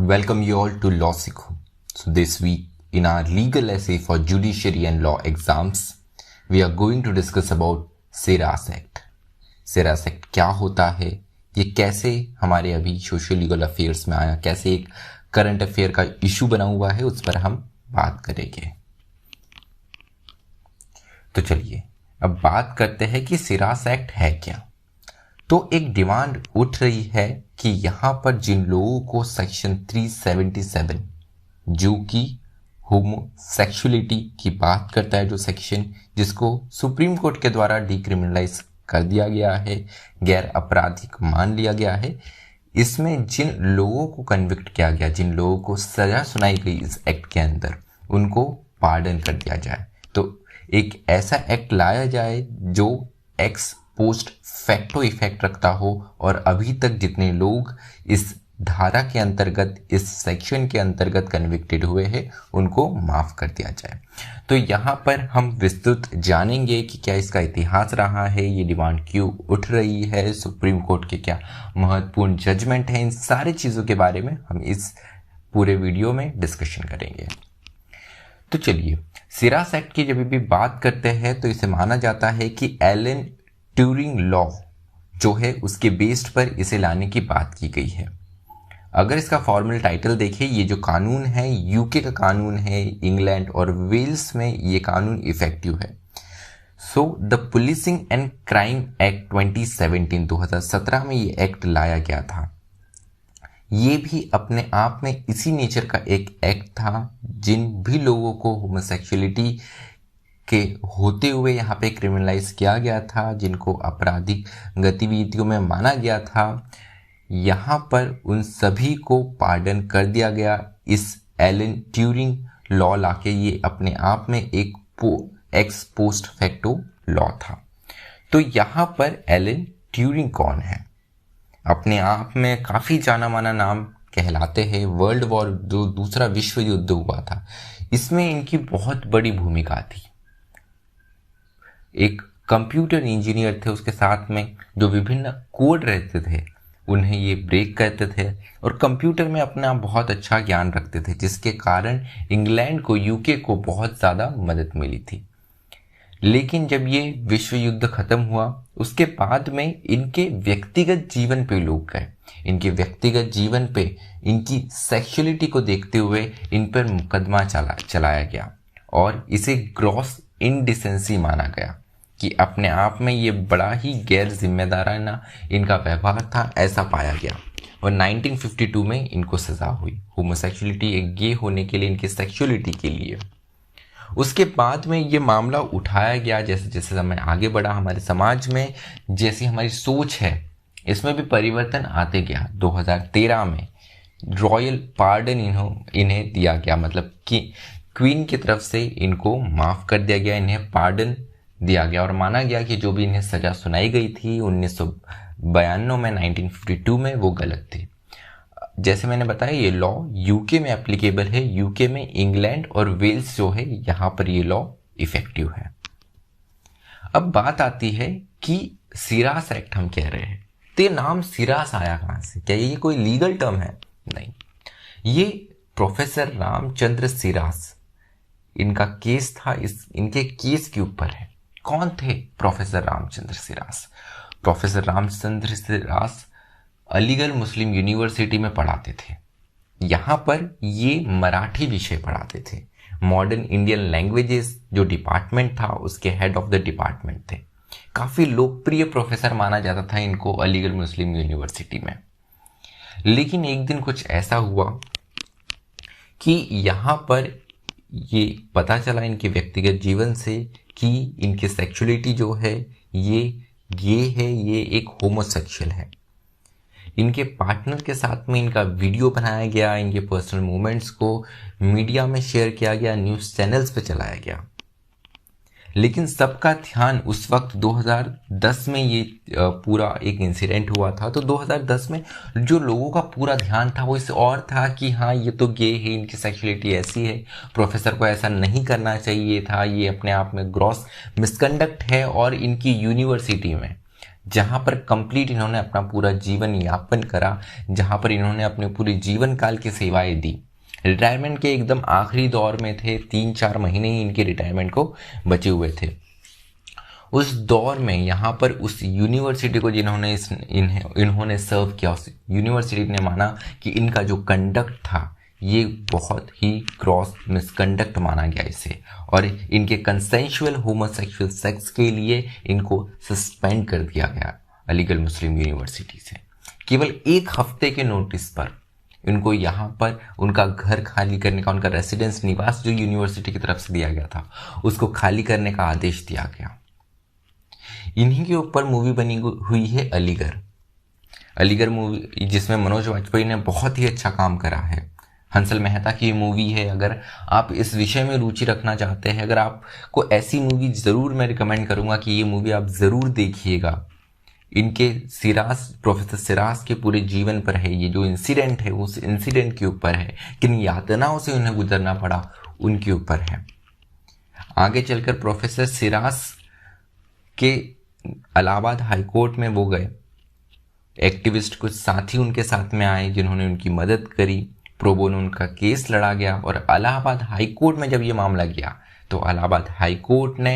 Welcome you all to Law Sikho. So this week in our legal essay for judiciary and law exams, we are going to discuss about SERAS Act. SERAS Act क्या होता है, ये कैसे हमारे अभी social legal affairs में आया, कैसे एक करंट अफेयर का इशू बना हुआ है, उस पर हम बात करेंगे। तो चलिए अब बात करते हैं कि SERAS Act है क्या। तो एक डिमांड उठ रही है कि यहाँ पर जिन लोगों को सेक्शन 377 जो कि होमोसेक्सुअलिटी की बात करता है, जो सेक्शन जिसको सुप्रीम कोर्ट के द्वारा डिक्रिमिनलाइज कर दिया गया है, गैर आपराधिक मान लिया गया है, इसमें जिन लोगों को कन्विक्ट किया गया, जिन लोगों को सजा सुनाई गई इस एक्ट के अंदर, उनको पार्डन कर दिया जाए। तो एक ऐसा एक्ट लाया जाए जो एक्स पोस्ट फैक्टो इफेक्ट रखता हो और अभी तक जितने लोग इस धारा के अंतर्गत, इस सेक्शन के अंतर्गत कन्विक्टेड हुए हैं, उनको माफ कर दिया जाए। तो यहाँ पर हम विस्तृत जानेंगे कि क्या इसका इतिहास रहा है, ये डिमांड क्यों उठ रही है, सुप्रीम कोर्ट के क्या महत्वपूर्ण जजमेंट है, इन सारी चीज़ों के बारे में हम इस पूरे वीडियो में डिस्कशन करेंगे। तो चलिए, SERAS एक्ट की जब भी बात करते हैं तो इसे माना जाता है कि एलन ट्यूरिंग लॉ जो है उसके बेस्ड पर इसे लाने की बात की गई है। अगर इसका फॉर्मल टाइटल देखें, ये जो कानून है यूके का कानून है, इंग्लैंड और वेल्स में ये कानून इफेक्टिव है। So the policing and crime act 2017 में ये एक्ट लाया गया था। ये भी अपने आप में इसी नेचर का एक एक्ट था, जिन भी लोगों को होमोसेक्सुअलिटी के होते हुए यहाँ पे क्रिमिनलाइज किया गया था, जिनको आपराधिक गतिविधियों में माना गया था, यहाँ पर उन सभी को पार्डन कर दिया गया। इस एलन ट्यूरिंग लॉ लाके ये अपने आप में एक एक्स पोस्ट फैक्टो लॉ था। तो यहाँ पर एलन ट्यूरिंग कौन है? अपने आप में काफ़ी जाना माना नाम कहलाते हैं। वर्ल्ड वॉर जो दूसरा विश्व युद्ध हुआ था, इसमें इनकी बहुत बड़ी भूमिका थी। एक कंप्यूटर इंजीनियर थे, उसके साथ में जो विभिन्न कोड रहते थे उन्हें ये ब्रेक करते थे और कंप्यूटर में अपना बहुत अच्छा ज्ञान रखते थे, जिसके कारण इंग्लैंड को, यूके को बहुत ज़्यादा मदद मिली थी। लेकिन जब ये विश्व युद्ध खत्म हुआ, उसके बाद में इनके व्यक्तिगत जीवन पे लोग गए। इनके व्यक्तिगत जीवन पे इनकी सेक्सुअलिटी को देखते हुए इन पर मुकदमा चलाया गया और इसे ग्रॉस इनडिसेंसी माना गया कि अपने आप में ये बड़ा ही गैर जिम्मेदाराना इनका व्यवहार था, ऐसा पाया गया। और 1952 में इनको सजा हुई होमोसेक्सुअलिटी, एक गे होने के लिए, इनकी सेक्सुअलिटी के लिए। उसके बाद में ये मामला उठाया गया। जैसे जैसे समय आगे बढ़ा हमारे समाज में, जैसी हमारी सोच है, इसमें भी परिवर्तन आते गया। 2013 में रॉयल पार्डन इन्हें दिया गया, मतलब कि क्वीन की तरफ से इनको माफ़ कर दिया गया, इन्हें पार्डन दिया गया और माना गया कि जो भी इन्हें सज़ा सुनाई गई थी 1992 में, 1952 में, वो गलत थी। जैसे मैंने बताया, ये लॉ यूके में एप्लीकेबल है। यूके में इंग्लैंड और वेल्स जो है, यहाँ पर ये लॉ इफेक्टिव है। अब बात आती है कि SERAS एक्ट हम कह रहे हैं, तो ये नाम SERAS आया कहाँ से? क्या ये कोई लीगल टर्म है? नहीं, ये प्रोफेसर रामचंद्र SERAS, इनका केस था, इनके केस के ऊपर है। कौन थे professor Ramchandra SERAS? Professor Ramchandra SERAS Aligarh Muslim university में पढ़ाते थे। यहाँ पर ये मराठी विषय पढ़ाते थे। मॉडर्न इंडियन लैंग्वेजेस जो डिपार्टमेंट था, उसके हेड ऑफ द डिपार्टमेंट थे। काफ़ी लोकप्रिय प्रोफेसर माना जाता था इनको अलीगढ़ मुस्लिम यूनिवर्सिटी में। लेकिन एक दिन कुछ ऐसा हुआ कि यहाँ पर ये पता चला इनके व्यक्तिगत जीवन से कि इनकी सेक्सुअलिटी जो है ये गे है, ये एक होमोसेक्सुअल है। इनके पार्टनर के साथ में इनका वीडियो बनाया गया, इनके पर्सनल मोमेंट्स को मीडिया में शेयर किया गया, न्यूज़ चैनल्स पे चलाया गया। लेकिन सबका ध्यान उस वक्त 2010 में ये पूरा एक इंसिडेंट हुआ था। तो 2010 में जो लोगों का पूरा ध्यान था वो इस और था कि हाँ, ये तो गे है, इनकी सेक्सुअलिटी ऐसी है, प्रोफेसर को ऐसा नहीं करना चाहिए था, ये अपने आप में ग्रॉस मिसकंडक्ट है। और इनकी यूनिवर्सिटी में जहाँ पर कंप्लीट इन्होंने अपना पूरा जीवन यापन करा, जहाँ पर इन्होंने अपने पूरे जीवन काल की सेवाएं दी। रिटायरमेंट के एकदम आखिरी दौर में थे, 3-4 महीने ही इनके रिटायरमेंट को बचे हुए थे। उस दौर में यहाँ पर उस यूनिवर्सिटी को जिन्होंने इन्होंने सर्व किया, उस यूनिवर्सिटी ने माना कि इनका जो कंडक्ट था ये बहुत ही क्रॉस मिसकंडक्ट माना गया इसे, और इनके कंसेंशुअल होमोसेक्सुअल सेक्स के लिए इनको सस्पेंड कर दिया गया अलीगढ़ मुस्लिम यूनिवर्सिटी से। केवल 1 हफ्ते के नोटिस पर इनको यहाँ पर उनका घर खाली करने का, उनका रेसिडेंस निवास जो यूनिवर्सिटी की तरफ से दिया गया था उसको खाली करने का आदेश दिया गया। इन्हीं के ऊपर मूवी बनी हुई है अलीगढ़ मूवी, जिसमें मनोज वाजपेयी ने बहुत ही अच्छा काम करा है। हंसल मेहता की मूवी है। अगर आप इस विषय में रुचि रखना चाहते हैं, अगर आपको ऐसी मूवी ज़रूर मैं रिकमेंड करूंगा कि ये मूवी आप ज़रूर देखिएगा। इनके प्रोफेसर सिराज के पूरे जीवन पर है, ये जो इंसिडेंट है उस इंसिडेंट के ऊपर है, किन यातनाओं से उन्हें गुजरना पड़ा उनके ऊपर है। आगे चलकर प्रोफेसर सिराज के इलाहाबाद हाईकोर्ट में वो गए, एक्टिविस्ट कुछ साथी उनके साथ में आए जिन्होंने उनकी मदद करी, प्रोबोनो उनका केस लड़ा गया, और इलाहाबाद हाईकोर्ट में जब ये मामला गया तो इलाहाबाद हाईकोर्ट ने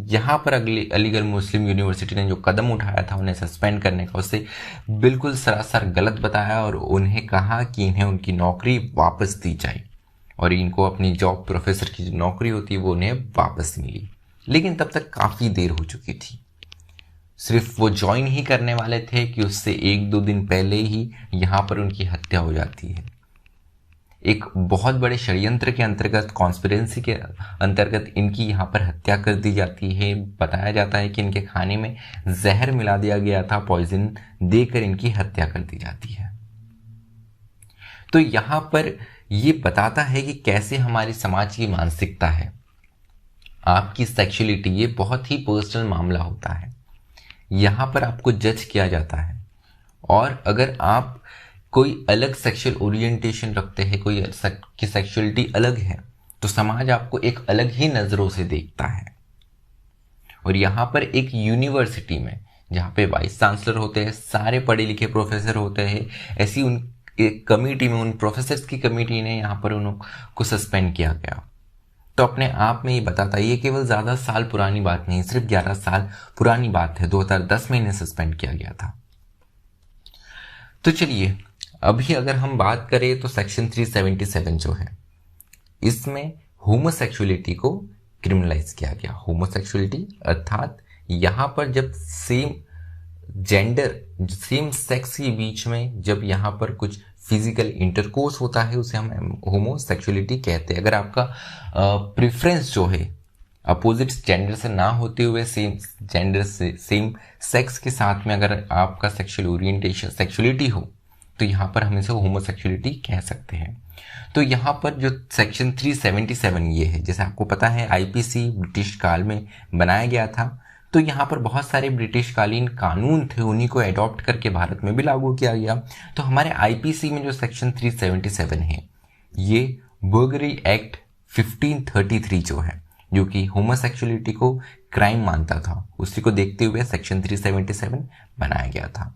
यहाँ पर अलीगढ़ मुस्लिम यूनिवर्सिटी ने जो कदम उठाया था उन्हें सस्पेंड करने का, उससे बिल्कुल सरासर गलत बताया और उन्हें कहा कि इन्हें उनकी नौकरी वापस दी जाए और इनको अपनी जॉब, प्रोफेसर की जो नौकरी होती है वो उन्हें वापस मिली। लेकिन तब तक काफ़ी देर हो चुकी थी। सिर्फ वो ज्वाइन ही करने वाले थे कि उससे 1-2 दिन पहले ही यहाँ पर उनकी हत्या हो जाती है। एक बहुत बड़े षड्यंत्र के अंतर्गत, कॉन्स्पिरेंसी के अंतर्गत इनकी यहाँ पर हत्या कर दी जाती है। बताया जाता है कि इनके खाने में जहर मिला दिया गया था, पॉइजन देकर इनकी हत्या कर दी जाती है। तो यहाँ पर ये बताता है कि कैसे हमारी समाज की मानसिकता है। आपकी सेक्सुअलिटी ये बहुत ही पर्सनल मामला होता है, यहाँ पर आपको जज किया जाता है, और अगर आप कोई अलग सेक्सुअल ओरिएंटेशन रखते हैं, कोई की सेक्सुअलिटी अलग है, तो समाज आपको एक अलग ही नज़रों से देखता है। और यहाँ पर एक यूनिवर्सिटी में जहाँ पे वाइस चांसलर होते हैं, सारे पढ़े लिखे प्रोफेसर होते हैं, ऐसी उन एक कमेटी में, उन प्रोफेसर्स की कमेटी ने यहाँ पर उनको सस्पेंड किया गया। तो अपने आप में ये बताता है, ये केवल ज़्यादा साल पुरानी बात नहीं, सिर्फ 11 साल पुरानी बात है। 2010 में इन्हें सस्पेंड किया गया था। तो चलिए अभी अगर हम बात करें तो सेक्शन 377 जो है, इसमें होमोसेक्सुअलिटी को क्रिमिनलाइज किया गया। होमोसेक्सुअलिटी अर्थात यहाँ पर जब सेम जेंडर, सेम सेक्स के बीच में जब यहाँ पर कुछ फिजिकल इंटरकोर्स होता है उसे हम होमोसेक्सुअलिटी कहते हैं। अगर आपका प्रेफरेंस जो है अपोजिट जेंडर से ना होते हुए सेम जेंडर से, सेम सेक्स के साथ में अगर आपका सेक्सुअल ओरिएंटेशन, सेक्सुअलिटी हो, तो यहाँ पर हम इसे होमोसेक्सुअलिटी कह सकते हैं। तो यहाँ पर जो सेक्शन 377 ये है, जैसे आपको पता है आईपीसी ब्रिटिश काल में बनाया गया था, तो यहाँ पर बहुत सारे ब्रिटिश कालीन कानून थे, उन्हीं को एडॉप्ट करके भारत में भी लागू किया गया। तो हमारे आईपीसी में जो सेक्शन 377 है, ये बर्गरी एक्ट 1533 जो है, जो कि होमोसेक्सुअलिटी को क्राइम मानता था, उसी को देखते हुए सेक्शन 377 बनाया गया था।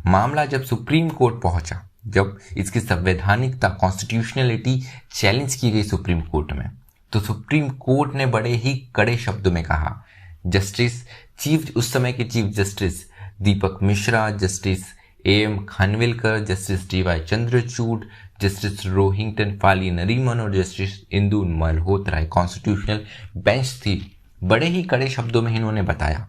मामला जब सुप्रीम कोर्ट पहुंचा, जब इसकी संवैधानिकता, कॉन्स्टिट्यूशनलिटी चैलेंज की गई सुप्रीम कोर्ट में, तो सुप्रीम कोर्ट ने बड़े ही कड़े शब्दों में कहा, उस समय के chief justice Deepak Mishra, justice AM Khanwilkar, justice DY Chandrachud, justice Rohinton Fali Nariman और justice Indu Malhotra, constitutional bench थी, बड़े ही कड़े शब्दों में इन्होंने बताया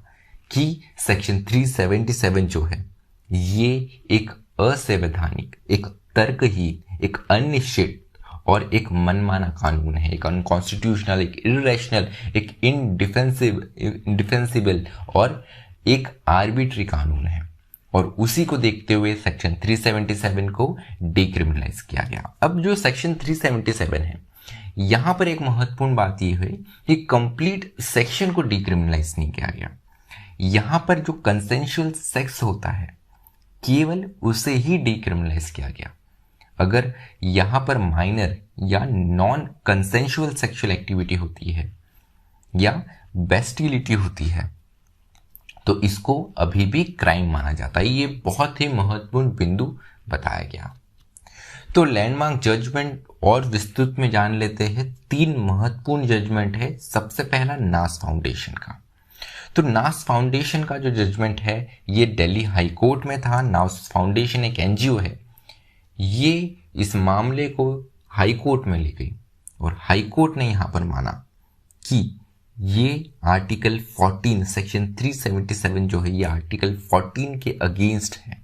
कि सेक्शन 377 जो है ये एक असंवैधानिक, एक तर्कहीन, एक अनिश्चित और एक मनमाना कानून है, एक अनकॉन्स्टिट्यूशनल, एक इरेशनल, एक इंडिफेंसिबल और एक आर्बिट्री कानून है। और उसी को देखते हुए सेक्शन 377 को डिक्रिमिनलाइज किया गया। अब जो सेक्शन 377 है, यहाँ पर एक महत्वपूर्ण बात यह है कि कंप्लीट सेक्शन को डिक्रिमिनलाइज नहीं किया गया। यहाँ पर जो कंसेंशुअल सेक्स होता है केवल उसे ही डिक्रिमिनलाइज किया गया। अगर यहाँ पर माइनर या नॉन कंसेंशुअल सेक्सुअल एक्टिविटी होती है या बेस्टिलिटी होती है, तो इसको अभी भी क्राइम माना जाता है। ये बहुत ही महत्वपूर्ण बिंदु बताया गया। तो लैंडमार्क जजमेंट और विस्तृत में जान लेते हैं। 3 महत्वपूर्ण जजमेंट है। सबसे पहला नास फाउंडेशन का। तो नास फाउंडेशन का जो जजमेंट है ये दिल्ली हाई कोर्ट में था। नास फाउंडेशन एक एनजीओ है। ये इस मामले को हाई कोर्ट में ले गई और हाई कोर्ट ने यहां पर माना कि ये आर्टिकल 14 सेक्शन 377 जो है ये आर्टिकल 14 के अगेंस्ट है,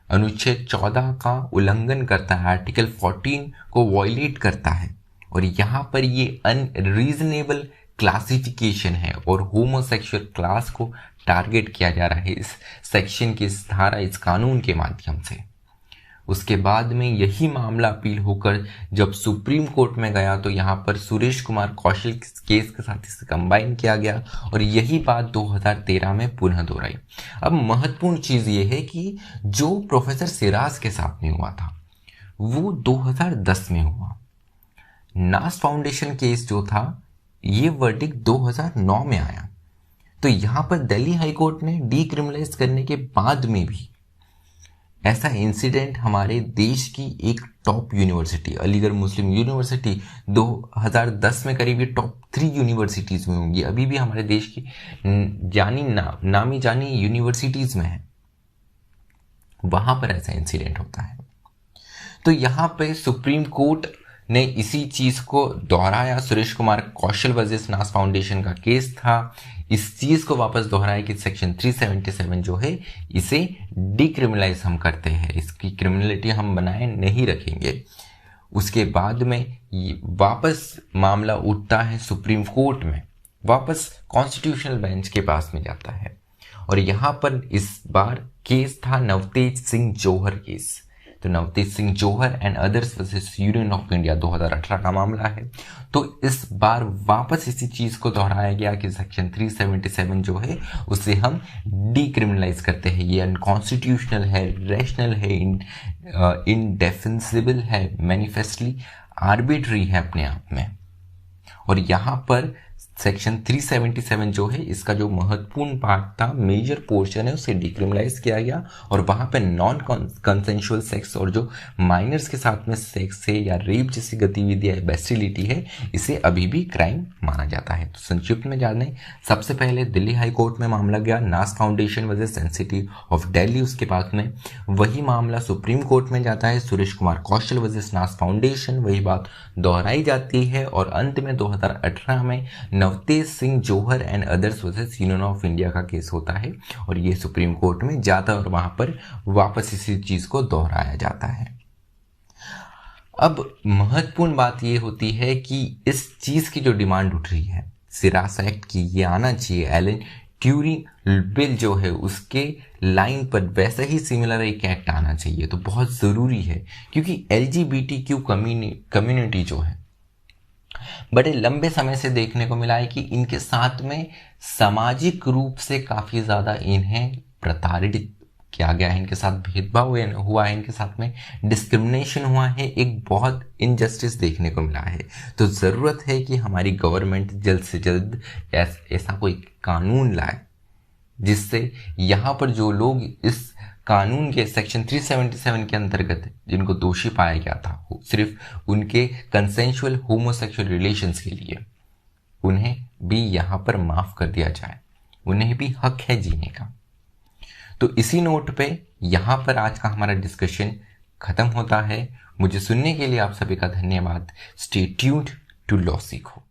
अनुच्छेद 14 का उल्लंघन करता है, आर्टिकल 14 को वॉयलेट करता है और यहाँ पर ये अनरीजनेबल क्लासिफिकेशन है और होमोसेक्सुअल क्लास को टारगेट किया जा रहा है इस सेक्शन की, इस धारा, इस कानून के माध्यम से। उसके बाद में यही मामला अपील होकर जब सुप्रीम कोर्ट में गया तो यहाँ पर सुरेश कुमार कौशल केस के साथ इसे कंबाइन किया गया और यही बात 2013 में पुनः दोहराई। अब महत्वपूर्ण चीज ये है कि जो प्रोफेसर सिराज के साथ में हुआ था वो 2010 में हुआ। नास फाउंडेशन केस जो था ये वर्डिक्ट 2009 में आया। तो यहाँ पर दिल्ली हाई कोर्ट ने डीक्रिमिनलाइज करने के बाद में भी ऐसा इंसिडेंट हमारे देश की एक top university Aligarh Muslim university 2010 में करीब ये टॉप 3 यूनिवर्सिटीज में होंगी, अभी भी हमारे देश की नामी जानी यूनिवर्सिटीज में है, वहां पर ऐसा इंसिडेंट होता है। तो यहाँ पे सुप्रीम कोर्ट ने इसी चीज को दोहराया। सुरेश कुमार कौशल वर्सेस नास फाउंडेशन का केस था, इस चीज को वापस दोहराया कि सेक्शन 377 जो है इसे डिक्रिमिनलाइज हम करते हैं, इसकी क्रिमिनलिटी हम बनाए नहीं रखेंगे। उसके बाद में वापस मामला उठता है सुप्रीम कोर्ट में, वापस कॉन्स्टिट्यूशनल बेंच के पास में जाता है और यहाँ पर इस बार केस था नवतेज सिंह जौहर केस। तो Navtej Singh Johar and others versus union of India 2018 का मामला है। तो इस बार वापस इसी चीज को दोहराया गया कि सेक्शन 377 जो है उसे हम डीक्रिमिनलाइज करते हैं, ये अनकॉन्स्टिट्यूशनल है, रैशनल है, इनडेफेंसिबल है, मैनिफेस्टली आर्बिट्री है अपने आप में। और यहाँ पर सेक्शन 377 जो है इसका जो महत्वपूर्ण पार्ट था, मेजर पोर्शन है, उसे डिक्रिमिनलाइज किया गया और वहां पे नॉन कंसेंशुअल सेक्स और जो माइनर्स के साथ में सेक्स है या रेप जैसी गतिविधि है, बेस्टिलिटी है, इसे अभी भी क्राइम माना जाता है। तो संक्षिप्त में जाने, सबसे पहले दिल्ली हाई कोर्ट में मामला गया नास फाउंडेशन वर्सेस सेंसिटी ऑफ दिल्ली। उसके बाद में वही मामला सुप्रीम कोर्ट में जाता है, सुरेश कुमार कौशल वर्सेस नास फाउंडेशन, वही बात दोहराई जाती है और अंत में 2018 में Navtej Singh Johar and others versus union of India का केस होता है और ये सुप्रीम कोर्ट में जाता है और वहां पर वापस इसी चीज को दोहराया जाता है। अब महत्वपूर्ण बात ये होती है कि इस चीज की जो डिमांड उठ रही है सिरास एक्ट की, ये आना चाहिए, एलन ट्यूरिंग बिल जो है उसके लाइन पर वैसा ही सिमिलर एक एक्ट आना चाहिए। तो बहुत जरूरी है क्योंकि LGBTQ कम्युनिटी जो है बड़े लंबे समय से देखने को मिला है कि इनके साथ में सामाजिक रूप से काफी ज्यादा इन्हें प्रताड़ित किया गया है, इनके साथ भेदभाव हुआ है, इनके साथ में डिस्क्रिमिनेशन हुआ है, एक बहुत इनजस्टिस देखने को मिला है। तो जरूरत है कि हमारी गवर्नमेंट जल्द से जल्द ऐसा कोई कानून लाए जिससे यहाँ पर जो लोग इस कानून के सेक्शन 377 के अंतर्गत जिनको दोषी पाया गया था सिर्फ उनके कंसेंशुअल होमोसेक्सुअल रिलेशंस के लिए, उन्हें भी यहाँ पर माफ कर दिया जाए, उन्हें भी हक है जीने का। तो इसी नोट पे यहाँ पर आज का हमारा डिस्कशन खत्म होता है। मुझे सुनने के लिए आप सभी का धन्यवाद। स्टे ट्यून्ड टू लॉ सीखो।